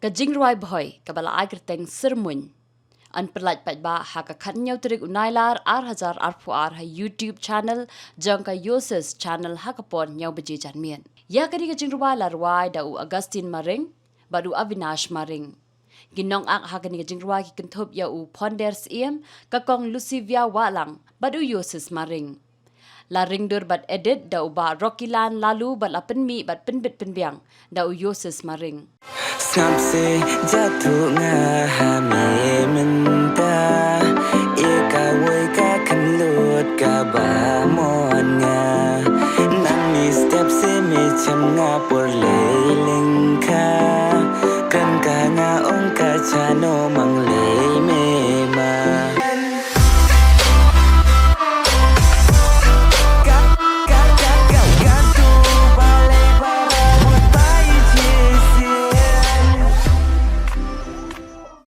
ka Jingrwai boy ka bala ai kerteng Syrmuin an perlat ba ha ka khan nyau Tarik Nailar ar ha YouTube channel jang ka Yoses channel ha ka pon nyau beji janmien ya ka Jingrwai larwai da u Augustine maring badu Avinash maring ginong ak ha ka Jingrwai ki kentop ya u ponders iem ka kong Lucivia walang badu Yoses maring la ringdur bat edit da u ba Rockyland lalu bat la penmi bat penbit penbiang da u Yoses maring Samse jatuh ngahami menta Ika ka kenlut ka bamon nga Nami step se me cham nga por leiling ka Kan ka nga ong ka chano mang